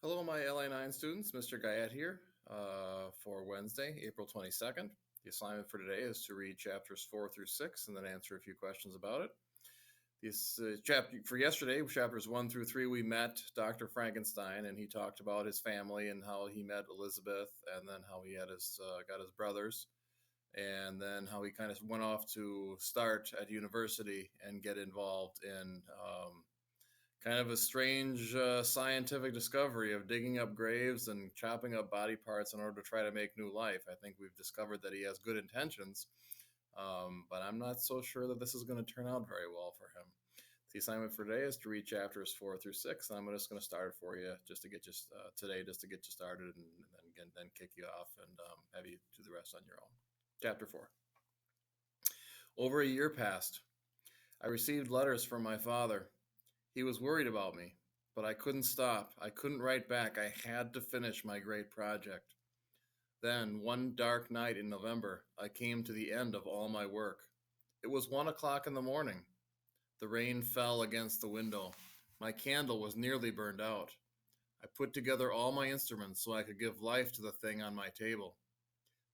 Hello, my LA9 students. Mr. Guyette here for Wednesday, April 22nd. The assignment for today is to read chapters 4 through 6 and then answer a few questions about it. This chapter for yesterday, chapters 1 through 3, we met Dr. Frankenstein, and he talked about his family and how he met Elizabeth, and then how he had got his brothers, and then how he kind of went off to start at university and get involved in kind of a strange scientific discovery of digging up graves and chopping up body parts in order to try to make new life. I think we've discovered that he has good intentions, but I'm not so sure that this is going to turn out very well for him. The assignment for today is to read chapters 4 through 6, and I'm just going to start it for you just to get you today, just to get you started, and then kick you off and have you do the rest on your own. Chapter 4. Over a year passed. I received letters from my father. He was worried about me, but I couldn't stop. I couldn't write back. I had to finish my great project. Then, one dark night in November, I came to the end of all my work. It was 1 o'clock in the morning. The rain fell against the window. My candle was nearly burned out. I put together all my instruments so I could give life to the thing on my table.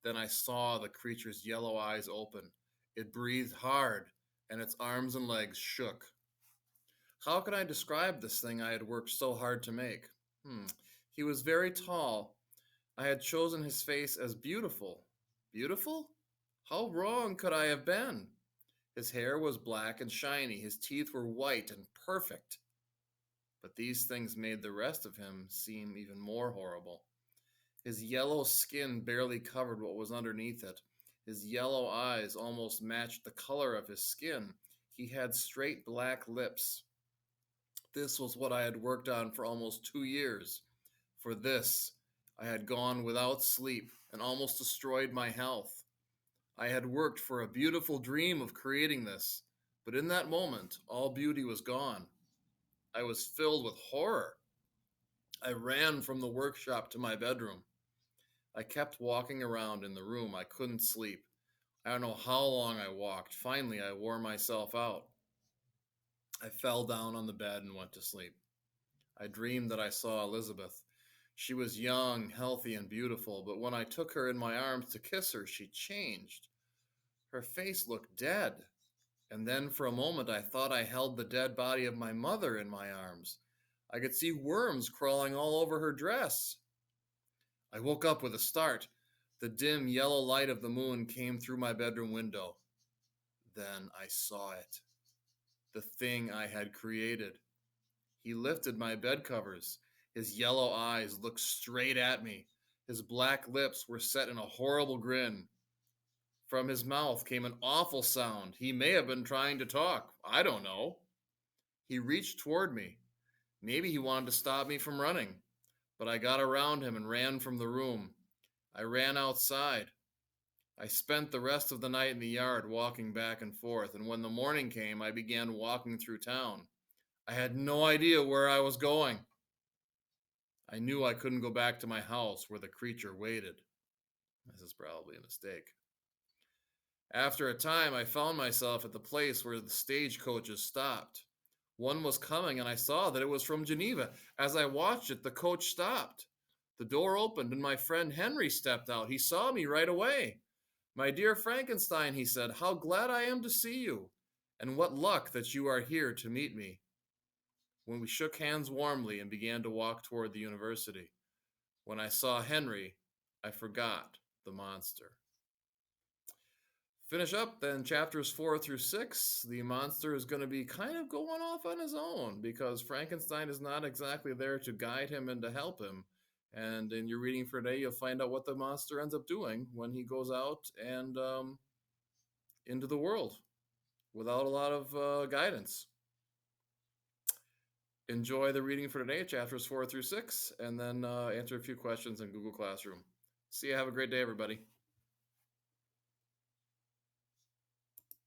Then I saw the creature's yellow eyes open. It breathed hard, and its arms and legs shook. How could I describe this thing I had worked so hard to make? He was very tall. I had chosen his face as beautiful. Beautiful? How wrong could I have been? His hair was black and shiny. His teeth were white and perfect. But these things made the rest of him seem even more horrible. His yellow skin barely covered what was underneath it. His yellow eyes almost matched the color of his skin. He had straight black lips. This was what I had worked on for almost 2 years. For this, I had gone without sleep and almost destroyed my health. I had worked for a beautiful dream of creating this, but in that moment, all beauty was gone. I was filled with horror. I ran from the workshop to my bedroom. I kept walking around in the room. I couldn't sleep. I don't know how long I walked. Finally, I wore myself out. I fell down on the bed and went to sleep. I dreamed that I saw Elizabeth. She was young, healthy, and beautiful, but when I took her in my arms to kiss her, she changed. Her face looked dead, and then for a moment I thought I held the dead body of my mother in my arms. I could see worms crawling all over her dress. I woke up with a start. The dim yellow light of the moon came through my bedroom window. Then I saw it. The thing I had created. He lifted my bed covers. His yellow eyes looked straight at me. His black lips were set in a horrible grin. From his mouth came an awful sound. He may have been trying to talk. I don't know. He reached toward me. Maybe he wanted to stop me from running. But I got around him and ran from the room. I ran outside. I spent the rest of the night in the yard walking back and forth, and when the morning came, I began walking through town. I had no idea where I was going. I knew I couldn't go back to my house where the creature waited. This is probably a mistake. After a time, I found myself at the place where the stagecoaches stopped. One was coming, and I saw that it was from Geneva. As I watched it, the coach stopped. The door opened, and my friend Henry stepped out. He saw me right away. "My dear Frankenstein," he said, "how glad I am to see you, and what luck that you are here to meet me." When we shook hands warmly and began to walk toward the university. When I saw Henry, I forgot the monster. Finish up then chapters 4 through 6. The monster is going to be kind of going off on his own because Frankenstein is not exactly there to guide him and to help him. And in your reading for today, you'll find out what the monster ends up doing when he goes out and into the world without a lot of guidance. Enjoy the reading for today, chapters 4 through 6, and then answer a few questions in Google Classroom. See you. Have a great day, everybody.